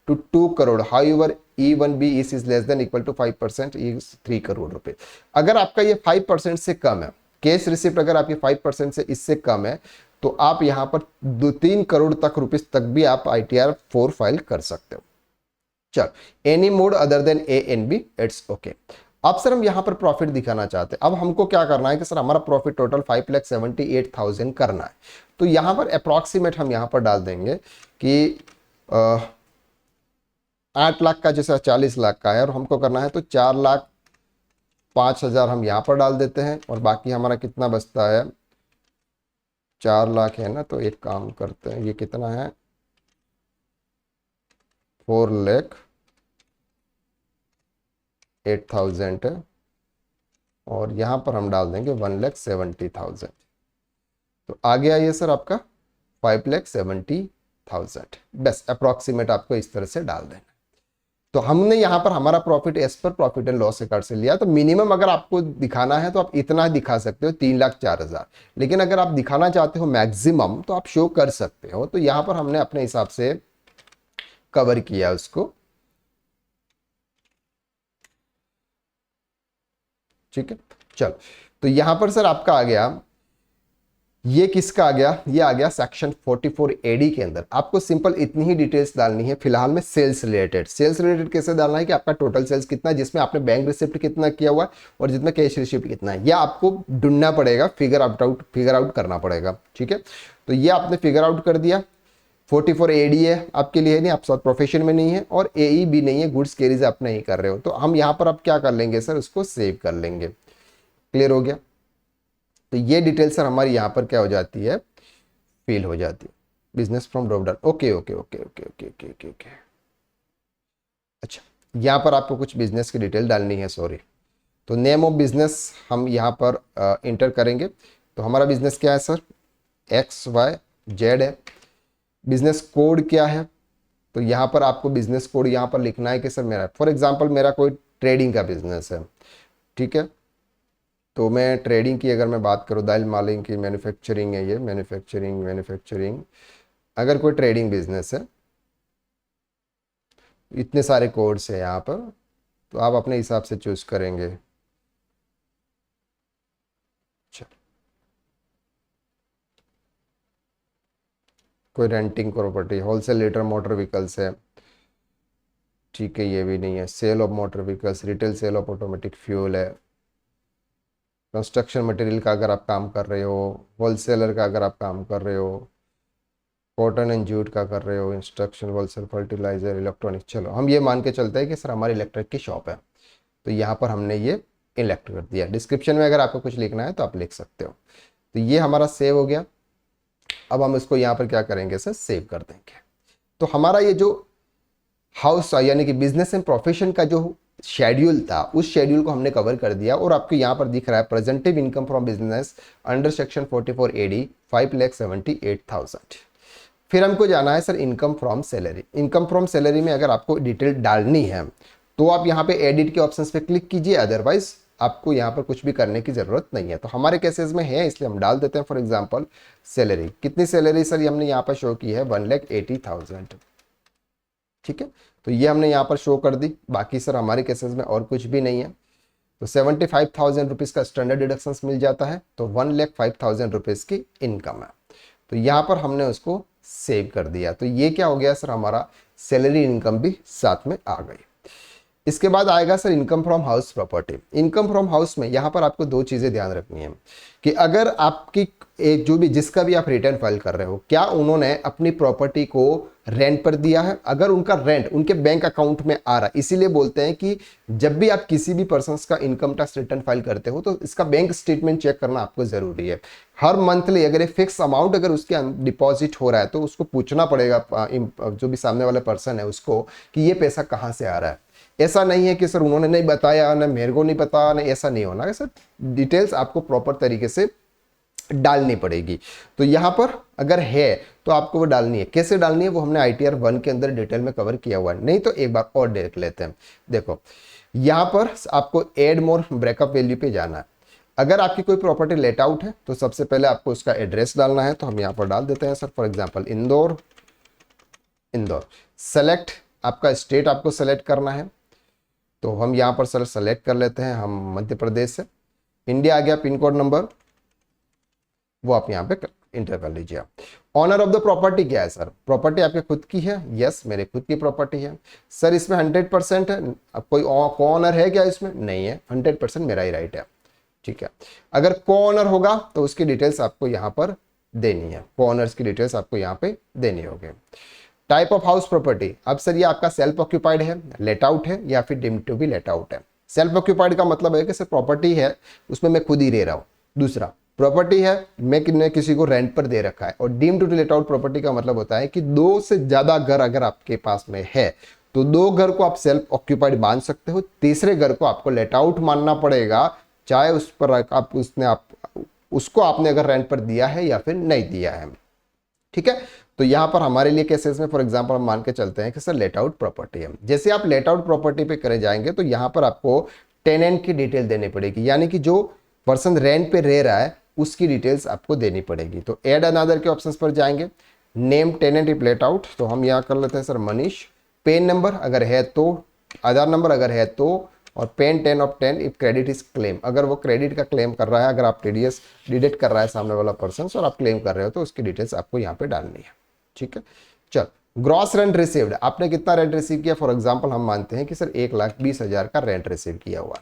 to 2 crore. However E1B is less than equal to 5% is 3 crore रुपए। अगर आपका ये 5% से कम है, कैश रिसिप्ट अगर आपकी 5% से इससे कम है, तो आप यहां पर 2-3 करोड़ तक रुपीस तक भी आप ITR 4 फाइल कर सकते हो। चल, any mode other than A and B, it's okay. अब सर हम यहां पर प्रॉफिट दिखाना चाहते हैं। अब हमको क्या करना है कि सर हमारा प्रॉफिट टोटल 5,78,000 करना है। तो यहां पर अप्रॉक्सीमेट हम यहां पर डाल देंगे कि 8 लाख का जैसा 40 लाख का है और हमको करना है, तो 4,05,000 हम यहां पर डाल देते हैं। और बाकी हमारा कितना बचता है? 4 लाख है ना, तो एक काम करते हैं, ये कितना है? 4,08,000 है और यहां पर हम डाल देंगे 1,70,000। तो आ गया ये सर आपका 5,70,000। बस अप्रॉक्सीमेट आपको इस तरह से डाल देना। तो हमने यहां पर हमारा profit as per profit and loss account से लिया। तो मिनिमम अगर आपको दिखाना है तो आप इतना दिखा सकते हो, 3,04,000। लेकिन अगर आप दिखाना चाहते हो मैक्सिमम, तो आप शो कर सकते हो। तो यहां पर हमने अपने हिसाब से कवर किया उसको, ठीक है। चल, तो यहां पर सर आपका आ गया, ये किसका आ गया? ये आ गया सेक्शन 44 एडी के अंदर। आपको सिंपल इतनी ही डिटेल्स डालनी है फिलहाल में सेल्स रिलेटेड। सेल्स रिलेटेड कैसे डालना है कि आपका टोटल सेल्स कितना है, जिसमें आपने बैंक रिसिप्ट कितना किया हुआ है और जिसमें कैश रिसिप्ट कितना है, यह आपको ढूंढना पड़ेगा, फिगर आउट करना पड़ेगा, ठीक है। तो ये आपने फिगर आउट कर दिया। 44 एडी है आपके लिए, नहीं, आप साथ प्रोफेशन में नहीं है, और AE भी नहीं है, गुड्स कैरीज आप नहीं कर रहे हो। तो हम यहाँ पर अब क्या कर लेंगे सर? उसको सेव कर लेंगे। क्लियर हो गया? तो ये डिटेल सर हमारी यहाँ पर क्या हो जाती है? फिल हो जाती है। Business from drop down. Okay okay okay okay okay okay okay okay. अच्छा, यहाँ पर आपको कुछ बिजनेस की डिटेल डालनी है, सॉरी। तो नेम ऑफ बिजनेस हम यहाँ पर इंटर करेंगे। तो हमारा बिजनेस क्या है सर, XYZ है। बिजनेस कोड क्या है, तो यहाँ पर आपको बिजनेस कोड यहाँ पर लिखना है कि सर मेरा फॉर एग्जांपल मेरा कोई ट्रेडिंग का बिजनेस है, ठीक है। तो मैं ट्रेडिंग की अगर मैं बात करूँ, दाल मालिंग की मैन्युफैक्चरिंग है, ये मैन्युफैक्चरिंग अगर कोई ट्रेडिंग बिजनेस है, इतने सारे कोड्स है यहाँ पर, तो आप अपने हिसाब से चूज करेंगे। अच्छा, कोई renting property, wholesale litre motor vehicles है, ठीक है, ये भी नहीं है। Sale of motor vehicles, retail sale of automatic fuel है। कंस्ट्रक्शन मटेरियल का अगर आप काम कर रहे हो, होलसेलर का अगर आप काम कर रहे हो, कॉटन एंड जूट का कर रहे हो, इंस्ट्रक्शन होलसेल, फर्टिलाइजर, इलेक्ट्रॉनिक। चलो हम ये मान के चलते हैं कि सर हमारी इलेक्ट्रिक की शॉप है, तो यहाँ पर हमने ये इलेक्ट कर दिया। डिस्क्रिप्शन में अगर आपको कुछ लिखना है तो आप लिख सकते हो। तो ये हमारा सेव हो गया। अब हम इसको यहाँ पर क्या करेंगे सर, सेव कर देंगे। तो हमारा ये जो हाउस यानी कि बिजनेस एंड प्रोफेशन का जो शेड्यूल था, उस शेड्यूल को हमने कवर कर दिया। और आपको यहाँ पर दिख रहा है प्रेजेंटिव income from business under section 44 AD 5,78,000। फिर हमको जाना है sir income from salary. Income from salary में अगर आपको डिटेल डालनी है तो आप यहाँ पे एडिट के ऑप्शंस पे क्लिक कीजिए, अदरवाइज आपको यहाँ पर कुछ भी करने की जरूरत नहीं है। तो हमारे केसेस में है इसलिए हम डाल देते हैं। फॉर एग्जांपल सैलरी, कितनी सैलरी सर, ये हमने यहाँ पर शो की है 1,80,000, ठीक है। तो ये हमने यहाँ पर शो कर दी। बाकी सर हमारे केसेस में और कुछ भी नहीं है। तो 75,000 रुपीज़ का स्टैंडर्ड डिडक्शन मिल जाता है, तो 1,05,000 रुपीज़ की इनकम है। तो यहाँ पर हमने उसको सेव कर दिया। तो ये क्या हो गया सर, हमारा सैलरी इनकम भी साथ में आ गई। इसके बाद आएगा sir income from house property. Income from house में यहाँ पर आपको दो चीज़ें ध्यान रखनी है कि अगर आपकी जो भी जिसका भी आप रिटर्न फाइल कर रहे हो, क्या उन्होंने अपनी प्रॉपर्टी को रेंट पर दिया है। अगर उनका रेंट उनके बैंक अकाउंट में आ रहा है, इसीलिए बोलते हैं कि जब भी आप किसी भी पर्सन का इनकम टैक्स रिटर्न फाइल करते हो तो इसका बैंक स्टेटमेंट चेक करना आपको जरूरी है। हर मंथली अगर एक फिक्स अमाउंट अगर उसके डिपॉजिट हो रहा है तो उसको पूछना पड़ेगा जो भी सामने वाला पर्सन है उसको कि ये पैसा कहाँ से आ रहा है। ऐसा नहीं है कि सर उन्होंने नहीं बताया, ना मेरे को नहीं पता, ना, ऐसा नहीं होना है सर। डिटेल्स आपको प्रॉपर तरीके से डालनी पड़ेगी। तो यहाँ पर अगर है तो आपको वो डालनी है। कैसे डालनी है वो हमने ITR 1 के अंदर डिटेल में कवर किया हुआ है, नहीं तो एक बार और देख लेते हैं। देखो यहाँ पर आपको एड मोर ब्रेकअप वैल्यू पे जाना है। अगर आपकी कोई प्रॉपर्टी लेट आउट है तो सबसे पहले आपको उसका एड्रेस डालना है। तो हम यहाँ पर डाल देते हैं sir, for example Indore. Select आपका स्टेट आपको सेलेक्ट करना है, तो हम यहाँ पर सर सेलेक्ट कर लेते हैं हम मध्य प्रदेश से। इंडिया आ गया, पिन कोड नंबर वो आप यहाँ पे इंटर कर लीजिए। ऑनर ऑफ द प्रॉपर्टी क्या है सर, प्रॉपर्टी आपके खुद की है। यस, मेरे खुद की प्रॉपर्टी है सर। इसमें 100% है। अब कोई ऑनर है क्या इसमें, नहीं है, 100% मेरा ही राइट है, ठीक है। अगर को ऑनर होगा तो उसकी डिटेल्स आपको यहाँ पर देनी है, को ऑनर्स की डिटेल्स आपको यहाँ पे देनी होगी। टाइप ऑफ हाउस प्रॉपर्टी, अब सर ये आपका सेल्फ ऑक्यूपाइड है, लेट आउट है, या फिर deemed to be let out है। सेल्फ ऑक्यूपाइड का मतलब है कि सर प्रॉपर्टी है उसमें मैं खुद ही रह रहा हूँ। दूसरा प्रॉपर्टी है मैं किसी को रेंट पर दे रखा है। और deemed to let out property का मतलब होता है कि 2 से ज्यादा घर अगर आपके पास में है तो 2 घर को आप सेल्फ ऑक्यूपाइड मान सकते हो, तीसरे घर को आपको लेट आउट मानना पड़ेगा, चाहे उस पर आप उसको आपने अगर रेंट पर दिया है या फिर नहीं दिया है, ठीक है। तो यहां पर हमारे लिए केसेस में फॉर एग्जांपल हम मान के चलते हैं कि सर लेट आउट प्रॉपर्टी है। जैसे आप लेट आउट प्रॉपर्टी पे करे जाएंगे तो यहां पर आपको टेनेंट की डिटेल देनी पड़ेगी, यानी कि जो पर्सन रेंट पे रह रहा है उसकी डिटेल्स आपको देनी पड़ेगी। तो एड अनदर के ऑप्शंस पर जाएंगे, name tenant if let out, तो हम यहाँ कर लेते हैं सर मनीष। पेन नंबर अगर है तो, आधार नंबर अगर है तो, और PAN 10 of 10 if credit is claim, अगर वो क्रेडिट का क्लेम कर रहा है, अगर आप TDS डिडक्ट कर रहा है सामने वाला पर्सन और आप क्लेम कर रहे हो तो उसकी डिटेल्स आपको यहाँ पे डालनी है, ठीक है। चल, ग्रॉस रेंट रिसीव्ड, आपने कितना रेंट रिसीव किया। फॉर एग्जांपल हम मानते हैं कि सर 1,20,000 का रेंट रिसीव किया हुआ।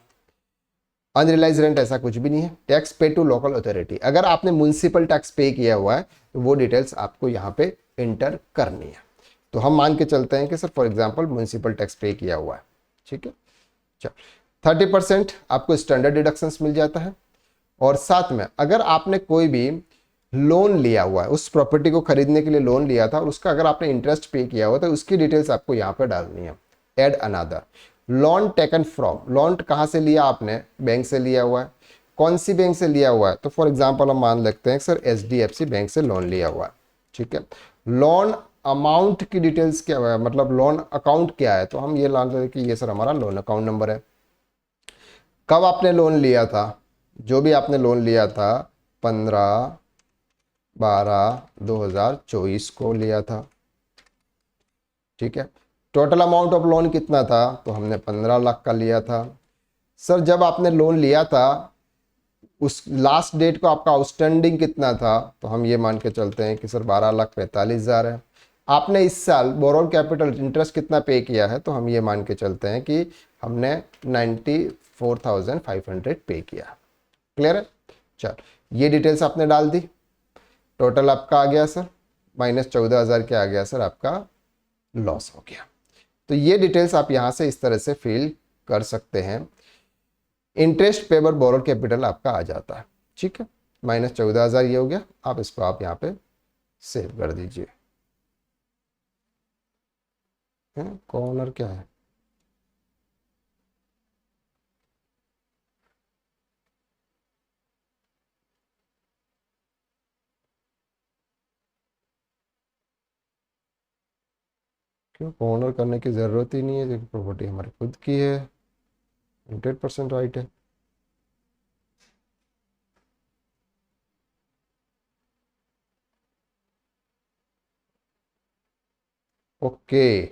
अनरियलाइज रेंट ऐसा कुछ भी नहीं है। टैक्स पे टू लोकल अथॉरिटी, अगर आपने म्युनिसिपल टैक्स पे किया हुआ है तो वो डिटेल्स आपको यहाँ पे इंटर करनी है। तो हम मान के चलते हैं कि sir for example municipal tax पे किया हुआ है, ठीक है। चल, 30% आपको स्टैंडर्ड डिडक्शंस मिल जाता है। और साथ में अगर आपने कोई भी लोन लिया हुआ है, उस प्रॉपर्टी को खरीदने के लिए लोन लिया था और उसका अगर आपने इंटरेस्ट पे किया हुआ तो उसकी डिटेल्स आपको यहाँ पर डालनी है। Add another, loan taken from, loan कहाँ से लिया आपने, बैंक से लिया हुआ है, कौन सी बैंक से लिया हुआ है, तो फॉर एग्जांपल हम मान लेते हैं सर एचडीएफसी बैंक से लोन लिया हुआ है, ठीक है। लोन अमाउंट की डिटेल्स क्या है, मतलब लोन अकाउंट क्या है, तो हम ये मान लेते हैं कि ये सर हमारा लोन अकाउंट नंबर है। कब आपने लोन लिया था, जो भी आपने लोन लिया था 15/12/2024 को लिया था, ठीक है। टोटल अमाउंट ऑफ लोन कितना था, तो हमने 15 लाख का लिया था। सर जब आपने लोन लिया था उस लास्ट डेट को आपका आउटस्टैंडिंग कितना था, तो हम ये मान के चलते हैं कि सर 12,45,000 है। आपने इस साल बोरोड कैपिटल इंटरेस्ट कितना पे किया है, तो हम ये मान के चलते हैं कि हमने 94,500 पे किया। क्लियर है, चल ये डिटेल्स आपने डाल दी, टोटल आपका आ गया सर -14,000 क्या आ गया सर, आपका लॉस हो गया। तो ये डिटेल्स आप यहां से इस तरह से फिल कर सकते हैं। इंटरेस्ट पेबर बोरोड कैपिटल आपका आ जाता है, ठीक है। -14,000 ये हो गया, आप इसको आप यहाँ पे सेव कर दीजिए। कॉर्नर क्या है, क्यों कॉर्नर करने की ज़रूरत ही नहीं है, जो प्रॉपर्टी हमारी खुद की है, 100% राइट है। ओके,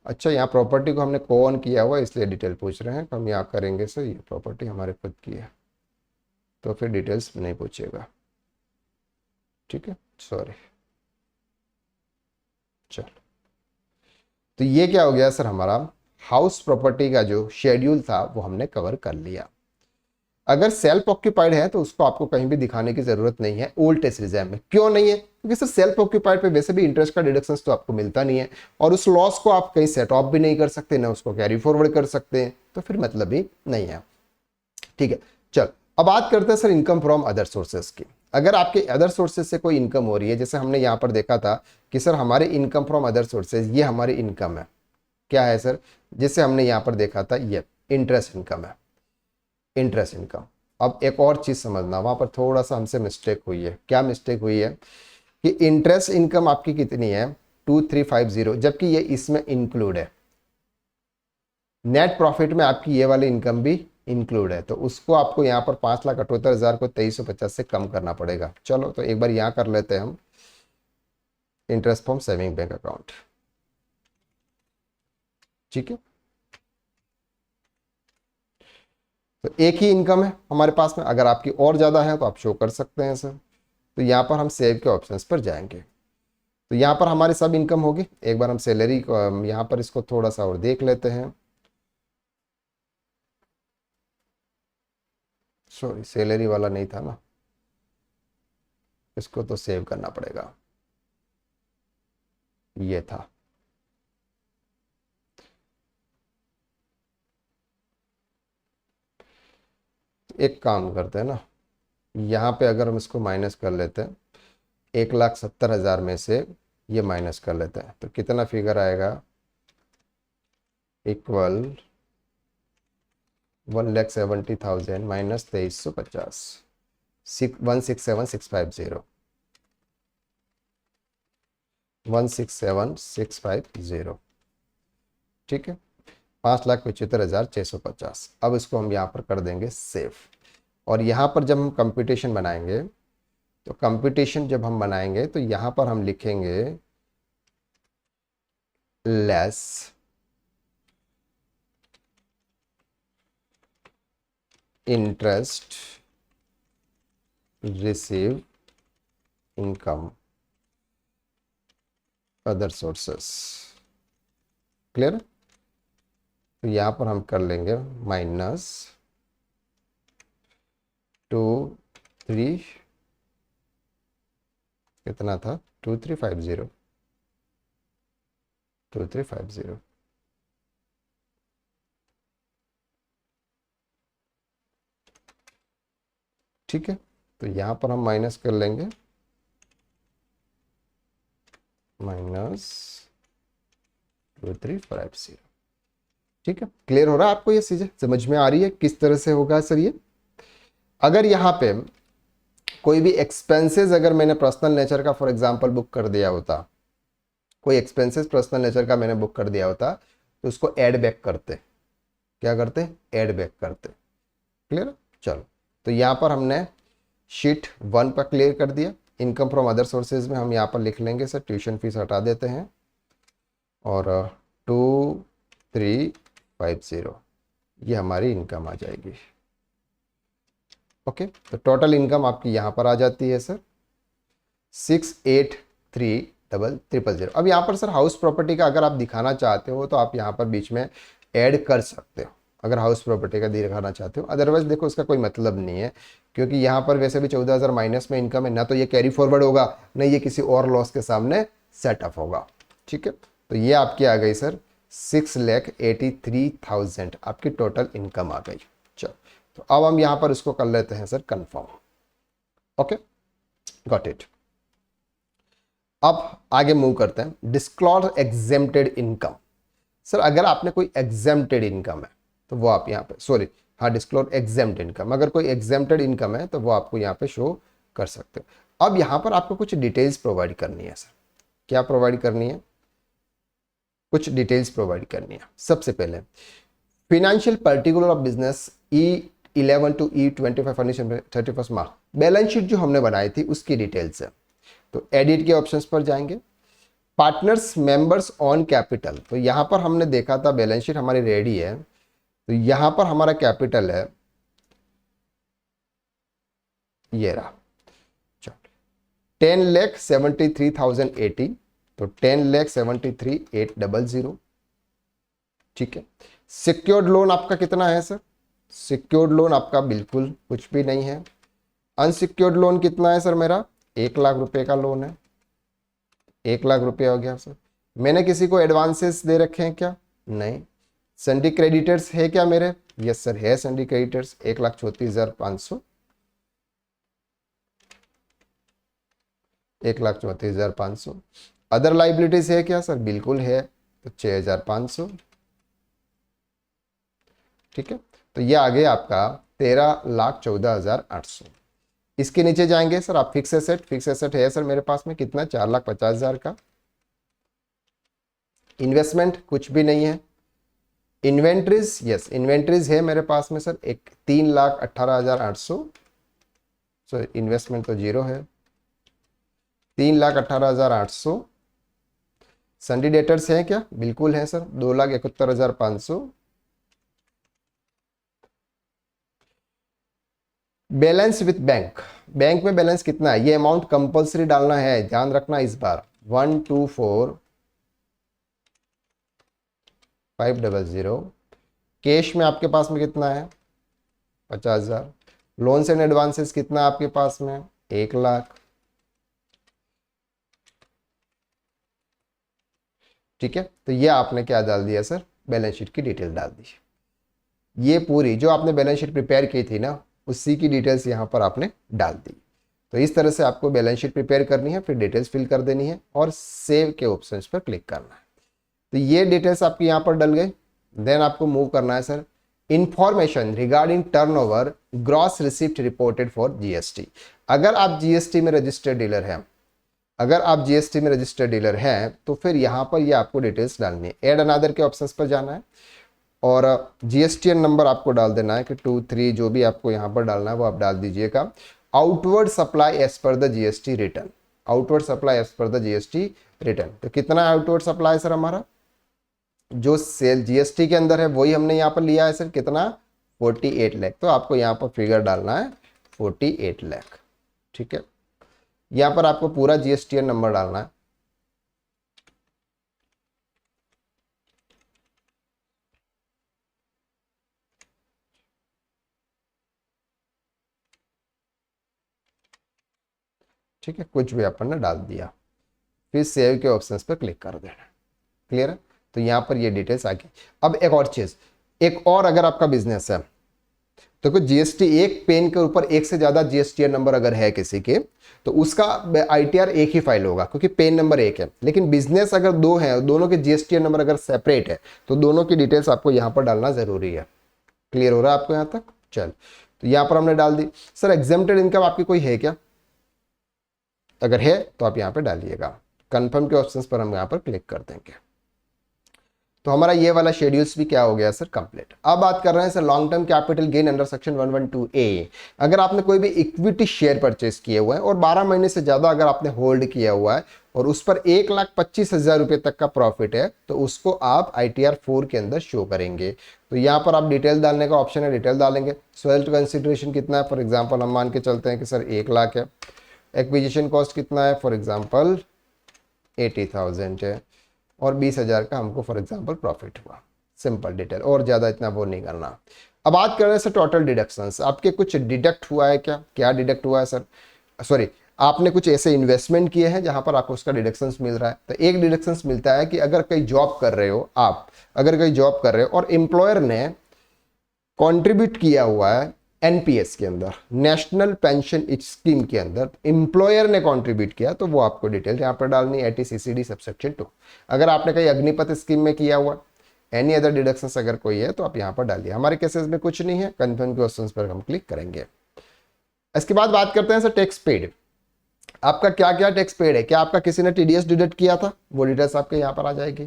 अच्छा यहाँ प्रॉपर्टी को हमने कौन किया हुआ है, इसलिए डिटेल पूछ रहे हैं, तो हम यहाँ करेंगे सर ये प्रॉपर्टी हमारे खुद की है, तो फिर डिटेल्स नहीं पूछेगा, ठीक है, सॉरी। चलो, तो ये क्या हो गया सर, हमारा हाउस प्रॉपर्टी का जो शेड्यूल था वो हमने कवर कर लिया। अगर सेल्फ ऑक्यूपाइड है तो उसको आपको कहीं भी दिखाने की जरूरत नहीं है ओल्ड टेक्स रिजर्व में। क्यों नहीं है, क्योंकि सर सेल्फ ऑक्यूपाइड पे वैसे भी इंटरेस्ट का डिडक्शन तो आपको मिलता नहीं है, और उस लॉस को आप कहीं सेट ऑफ भी नहीं कर सकते, ना उसको कैरी फॉरवर्ड कर सकते हैं, तो फिर मतलब ही नहीं है, ठीक है। चल अब बात करते हैं sir income from other sources की। अगर आपके अदर सोर्सेज से कोई इनकम हो रही है, जैसे हमने यहाँ पर देखा था कि सर हमारे इनकम फ्रॉम अदर सोर्सेज, ये हमारी इनकम है, क्या है सर, जिससे हमने यहाँ पर देखा था ये इंटरेस्ट इनकम है, इंटरेस्ट इनकम। अब एक और चीज समझना, वहां पर थोड़ा सा हमसे मिस्टेक हुई है। क्या मिस्टेक हुई है कि इंटरेस्ट इनकम आपकी कितनी है 2350, जबकि ये इसमें इंक्लूड है, नेट प्रॉफिट में आपकी ये वाली इनकम भी इंक्लूड है, तो उसको आपको यहाँ पर 5,78,000 को 2350 से कम करना पड़ेगा। चलो तो एक बार यहाँ कर लेते हैं हम, interest from saving bank account, ठीक है। तो एक ही इनकम है हमारे पास में, अगर आपकी और ज़्यादा है तो आप शो कर सकते हैं सर। तो यहाँ पर हम सेव के ऑप्शंस पर जाएंगे, तो यहाँ पर हमारी सब इनकम होगी। एक बार हम सैलरी यहाँ पर इसको थोड़ा सा और देख लेते हैं, सॉरी सैलरी वाला नहीं था ना, इसको तो सेव करना पड़ेगा, ये था। एक काम करते हैं ना, यहाँ पे अगर हम इसको माइनस कर लेते हैं, 1,70,000 में से ये माइनस कर लेते हैं, तो कितना फिगर आएगा, इक्वल 1,70,000 माइनस 2,350, 1,67,650, 1,67,650, ठीक है, 5,75,650। अब इसको हम यहाँ पर कर देंगे सेव, और यहाँ पर जब हम कंप्यूटेशन बनाएंगे, तो कंप्यूटेशन जब हम बनाएंगे तो यहाँ पर हम लिखेंगे less interest receive income other sources. Clear, तो यहाँ पर हम कर लेंगे -2,3 कितना था 2,350, 2,350, ठीक है। तो यहाँ पर हम माइनस कर लेंगे -2,350, ठीक है, क्लियर हो रहा है आपको, ये चीजें समझ में आ रही है किस तरह से होगा सर ये। अगर यहाँ पे कोई भी एक्सपेंसेस अगर मैंने पर्सनल नेचर का फॉर एग्जांपल बुक कर दिया होता, कोई एक्सपेंसेस पर्सनल नेचर का मैंने बुक कर दिया होता, तो उसको ऐड बैक करते, क्या करते, ऐड बैक करते। क्लियर, चलो तो यहाँ पर हमने शीट 1 पर क्लियर कर दिया। इनकम फ्रॉम अदर सोर्सेज में हम यहाँ पर लिख लेंगे सर, ट्यूशन फीस हटा देते हैं और 2350 ये हमारी इनकम आ जाएगी। ओके, तो टोटल इनकम आपकी यहाँ पर आ जाती है सर 683,000। अब यहाँ पर सर हाउस प्रॉपर्टी का अगर आप दिखाना चाहते हो तो आप यहाँ पर बीच में ऐड कर सकते हो, अगर हाउस प्रॉपर्टी का दिखाना चाहते हो। अदरवाइज देखो इसका कोई मतलब नहीं है, क्योंकि यहाँ पर वैसे भी 14,000 माइनस में इनकम है, ना तो ये कैरी फॉरवर्ड होगा, ना ये किसी और लॉस के सामने सेटअप होगा। ठीक है, तो ये आपकी आ गई सर 6,83,000 आपकी टोटल इनकम आ गई। चलो, तो अब हम यहाँ पर इसको कर लेते हैं sir confirm. Okay, got it. अब आगे मूव करते हैं, डिस्क्लोज एग्जेम्प्टेड इनकम। सर अगर आपने कोई एग्जेम्प्टेड इनकम है तो वो आप यहाँ पे, सॉरी हाँ, डिस्क्लोज एग्जेम्प्ट इनकम, अगर कोई एग्जेम्प्टेड इनकम है तो वो आपको यहाँ पे शो कर सकते हो। अब यहाँ पर आपको कुछ डिटेल्स प्रोवाइड करनी है सर। क्या प्रोवाइड करनी है, कुछ डिटेल्स प्रोवाइड करनी है। सबसे पहले financial particular of business E11 to E25 furnish 31 March, balance sheet जो हमने बनाई थी उसकी डिटेल्स है। तो एडिट के ऑप्शंस पर जाएंगे, पार्टनर्स मेंबर्स ऑन कैपिटल, तो यहाँ पर हमने देखा था बैलेंस शीट हमारी रेडी है, तो यहाँ पर हमारा कैपिटल है ये रहा 10,73,080, तो 10,73,800। ठीक है, सिक्योर्ड लोन आपका कितना है सर, सिक्योर्ड लोन आपका बिल्कुल कुछ भी नहीं है। अनसिक्योर्ड लोन कितना है सर, मेरा 1 लाख रुपए का लोन है, 1 लाख रुपए हो गया सर। मैंने किसी को एडवांसेस दे रखे हैं क्या, नहीं। सन्डी क्रेडिटर्स है क्या मेरे, यस सर है सन्डी क्रेडिटर्स 1,34,500, 1,34,500। अदर लाइबिलिटीज है क्या सर, बिल्कुल है, तो 6,500। ठीक है, तो ये आ गया आपका 13,14,800। इसके नीचे जाएंगे सर आप, फिक्स एसेट, फिक्स एसेट है सर मेरे पास में कितना, 4,50,000 का। इन्वेस्टमेंट कुछ भी नहीं है। इन्वेंट्रीज, यस इन्वेंट्रीज है मेरे पास में सर, एक 3,18,800। सो इन्वेस्टमेंट तो जीरो है, 3,18,800। सन्डी डेटर्स है क्या, बिल्कुल है sir, 2,71,500। Balance with bank, bank में बैलेंस कितना है, ये अमाउंट कंपलसरी डालना है, ध्यान रखना इस बार, 124,500। कैश में आपके पास में कितना है, 50,000। लोन्स एंड एडवांसेस कितना आपके पास में, 1 लाख। ठीक है, तो ये आपने क्या डाल दिया सर, बैलेंस शीट की डिटेल डाल दी। ये पूरी जो आपने बैलेंस शीट प्रिपेयर की थी ना, उसी की डिटेल्स यहाँ पर आपने डाल दी। तो इस तरह से आपको बैलेंस शीट प्रिपेयर करनी है, फिर डिटेल्स फिल कर देनी है और सेव के ऑप्शंस पर क्लिक करना है। तो ये डिटेल्स आपकी यहाँ पर डल गई। देन आपको मूव करना है sir, information regarding turnover gross receipt reported for GST. अगर आप जीएसटी में रजिस्टर्ड डीलर हैं, अगर आप जीएसटी में रजिस्टर्ड डीलर हैं तो फिर यहाँ पर ये आपको डिटेल्स डालनी है। एड अनदर के ऑप्शंस पर जाना है और जीएसटीएन नंबर आपको डाल देना है कि 23 जो भी आपको यहाँ पर डालना है वो आप डाल दीजिएगा। Outward supply as per the GST return, outward supply as per the GST return. तो कितना आउटवर्ड सप्लाई सर हमारा, जो सेल जीएसटी के अंदर है वही हमने यहाँ पर लिया है सर, कितना 48 लाख। तो आपको यहाँ पर फिगर डालना है 48 लाख। ठीक है, यहाँ पर आपको पूरा जीएसटीएन नंबर डालना है। ठीक है, कुछ भी अपन ने डाल दिया, फिर सेव के ऑप्शंस पर क्लिक कर देना। क्लियर है, तो यहाँ पर ये डिटेल्स आ गई। अब एक और चीज, एक और अगर आपका बिजनेस है तो कुछ जीएसटी एक पेन के ऊपर एक से ज्यादा जीएसटीआर नंबर अगर है किसी के, तो उसका आईटीआर एक ही फाइल होगा क्योंकि पेन नंबर एक है। लेकिन बिजनेस अगर दो है, दोनों के जीएसटीआर नंबर अगर सेपरेट है, तो दोनों की डिटेल्स आपको यहाँ पर डालना जरूरी है। क्लियर हो रहा है आपको यहाँ तक? चल, तो यहाँ पर हमने डाल दी। सर एग्जेम्प्टेड इनकम आपकी कोई है क्या? अगर है तो आप यहाँ पे डालिएगा। कंफर्म के ऑप्शंस पर हम यहाँ पर क्लिक कर देंगे। तो हमारा ये वाला शेड्यूल्स भी क्या हो गया सर? कंप्लीट। अब बात कर रहे हैं sir long term capital gain under section 112A। अगर आपने कोई भी इक्विटी शेयर परचेस किए हुए हैं और 12 महीने से ज्यादा अगर आपने होल्ड किया हुआ है और उस पर 1,25,000 रुपए तक का प्रॉफिट है, तो उसको आप ITR 4 के अंदर शो करेंगे। तो यहाँ पर आप डिटेल डालने का ऑप्शन है, डिटेल डालेंगे। सेल्फ कंसिडरेशन कितना है, फॉर एग्जाम्पल हम मान के चलते हैं कि सर 1 लाख है। एक्विजिशन कॉस्ट कितना है, फॉर एग्जाम्पल 80,000 है, और 20,000 का हमको फॉर एग्जांपल प्रॉफिट हुआ। सिंपल डिटेल, और ज़्यादा इतना वो नहीं करना। अब बात कर रहे हैं सर टोटल डिडक्शंस। आपके कुछ डिडक्ट हुआ है क्या? क्या डिडक्ट हुआ है सर? सॉरी, आपने कुछ ऐसे इन्वेस्टमेंट किए हैं जहां पर आपको उसका डिडक्शंस मिल रहा है। तो एक डिडक्शंस मिलता है कि अगर कहीं जॉब कर रहे हो आप, अगर कहीं जॉब कर रहे हो और एम्प्लॉयर ने कॉन्ट्रीब्यूट किया हुआ है एनपीएस के अंदर, नेशनल पेंशन स्कीम के अंदर, एम्प्लॉयर ने कंट्रीब्यूट किया, तो वो आपको डिटेल यहाँ पर डालनी है, ATCCD सबसेक्शन 2। अगर आपने कहीं अग्निपथ स्कीम में किया हुआ, एनी अदर डिडक्शंस अगर कोई है तो आप यहाँ पर डालिए। हमारे केसेस में कुछ नहीं है, कंफर्म के ऑप्शंस पर हम क्लिक करेंगे। इसके बाद बात करते हैं सर टैक्स पेड। आपका क्या क्या टैक्स पेड है? क्या आपका किसी ने TDS डिडक्ट किया था? वो डिटेल्स आपके यहाँ पर आ जाएगी।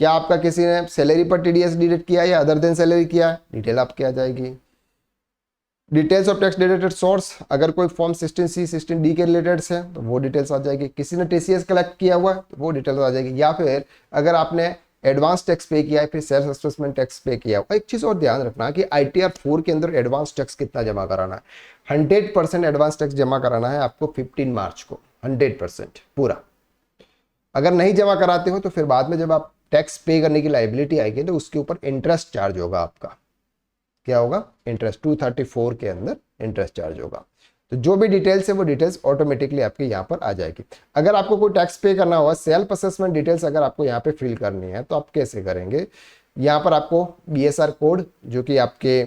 क्या आपका किसी ने सैलरी पर TDS डिडक्ट किया या अदर देन सैलरी किया है? डिटेल आपके आ जाएगी। Details of tax deducted source, अगर कोई फॉर्म 16C 16D के रिलेटेड है तो वो डिटेल्स आ जाएगी। किसी ने TCS कलेक्ट किया हुआ है तो वो डिटेल्स आ जाएगी। या फिर अगर आपने एडवांस टैक्स पे किया है, फिर सेल्फ असेसमेंट टैक्स पे किया हुआ। एक चीज और ध्यान रखना कि ITR 4 के अंदर एडवांस टैक्स कितना जमा कराना है। 100% एडवांस टैक्स जमा कराना है आपको 15 मार्च को, 100% पूरा। अगर नहीं जमा कराते हो तो फिर बाद में जब आप टैक्स पे करने की लाइबिलिटी आएगी तो उसके ऊपर इंटरेस्ट चार्ज होगा आपका। क्या होगा? इंटरेस्ट 234 के अंदर इंटरेस्ट चार्ज होगा। तो जो भी डिटेल्स है वो डिटेल्स ऑटोमेटिकली आपके यहाँ पर आ जाएगी। अगर आपको कोई टैक्स पे करना हुआ, सेल्फ असेसमेंट डिटेल्स अगर आपको यहाँ पे फिल करनी है तो आप कैसे करेंगे? यहाँ पर आपको BSR कोड जो कि आपके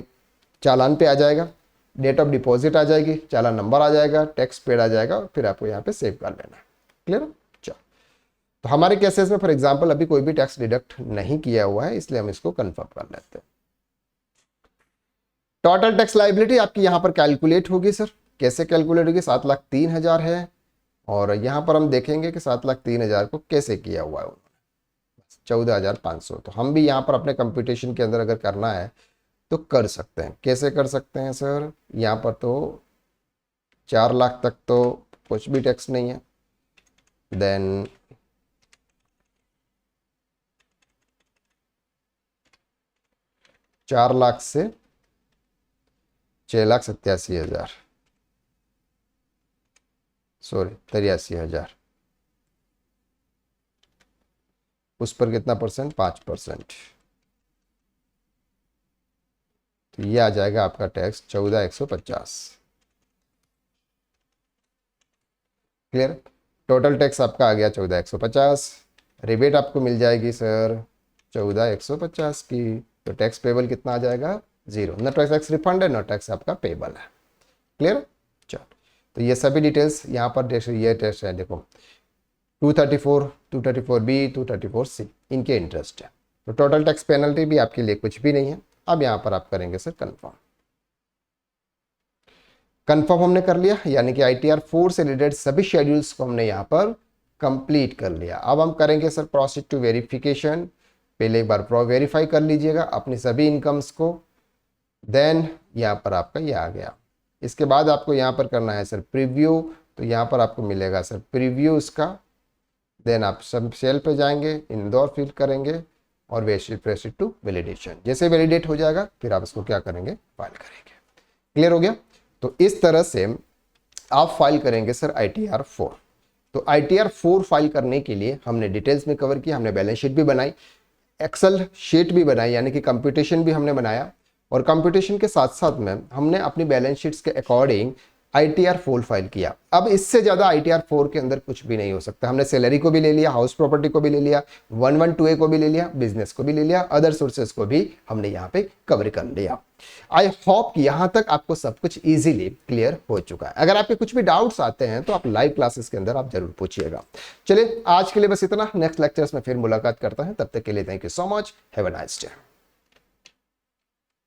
चालान पे आ जाएगा, डेट ऑफ डिपॉजिट आ जाएगी, चालान नंबर आ जाएगा, टैक्स पेड आ जाएगा, फिर आपको यहाँ पे सेव कर लेना है। क्लियर? चलो, तो हमारे केसेस में फॉर एग्जाम्पल अभी कोई भी टैक्स डिडक्ट नहीं किया हुआ है, इसलिए हम इसको कन्फर्म कर लेते हैं। टोटल टैक्स लाइबिलिटी आपकी यहां पर कैलकुलेट होगी सर। कैसे कैलकुलेट होगी? 7,03,000 है, और यहां पर हम देखेंगे कि 7,03,000 को कैसे किया हुआ है उन्होंने, 14,500। तो हम भी यहां पर अपने कंप्यूटेशन के अंदर अगर करना है तो कर सकते हैं। कैसे कर सकते हैं सर? यहां पर तो 4 लाख तक तो कुछ भी टैक्स नहीं है, देन 4 लाख से 6,87,000, सॉरी 83,000, उस पर कितना परसेंट? 5%। तो ये आ जाएगा आपका टैक्स 14,150। क्लियर? टोटल टैक्स आपका आ गया 14,150। रिबेट आपको मिल जाएगी सर 14,150 की। तो टैक्स पेबल कितना आ जाएगा? 0। न टैक्स रिफंड है, न टैक्स आपका पेबल है। क्लियर? चलो, तो ये सभी डिटेल्स यहाँ पर ये टेस्ट है, देखो 234, 234B, 234C इनके इंटरेस्ट है। तो टोटल टैक्स पेनल्टी भी आपके लिए कुछ भी नहीं है। अब यहाँ पर आप करेंगे सर कंफर्म। कंफर्म हमने कर लिया, यानी कि ITR 4 से रिलेटेड सभी शेड्यूल्स को हमने यहाँ पर कंप्लीट कर लिया। अब हम करेंगे सर प्रोसीड टू वेरिफिकेशन। पहले एक बार वेरीफाई कर लीजिएगा अपनी सभी इनकम्स को, देन यहाँ पर आपका ये आ गया। इसके बाद आपको यहाँ पर करना है सर प्रीव्यू। तो यहाँ पर आपको मिलेगा सर प्रीव्यू इसका, देन आप सब सेल पे जाएंगे, इंदौर फिल करेंगे और प्रोसीड टू वैलिडेशन। जैसे वैलिडेट हो जाएगा फिर आप इसको क्या करेंगे? फाइल करेंगे। क्लियर हो गया? तो इस तरह से आप फाइल करेंगे सर ITR 4। तो ITR 4 फाइल करने के लिए हमने डिटेल्स में कवर किया, हमने बैलेंस शीट भी बनाई, एक्सेल शीट भी बनाई, यानी कि कंप्यूटेशन भी हमने बनाया, और कंप्यूटेशन के साथ साथ में हमने अपनी बैलेंस शीट्स के अकॉर्डिंग ITR 4 फाइल किया। अब इससे ज्यादा ITR 4 के अंदर कुछ भी नहीं हो सकता। हमने सैलरी को भी ले लिया, हाउस प्रॉपर्टी को भी ले लिया, 112A को भी ले लिया, बिजनेस को भी ले लिया, अदर सोर्सेस को भी हमने यहाँ पे कवर कर लिया। आई होप कि यहां तक आपको सब कुछ इजीली क्लियर हो चुका है। अगर आपके कुछ भी डाउट्स आते हैं तो आप लाइव क्लासेस के अंदर आप जरूर पूछिएगा। चलिए आज के लिए बस इतना, नेक्स्ट लेक्चर्स में फिर मुलाकात करता हूं, तब तक के लिए thank you so much, have a nice day.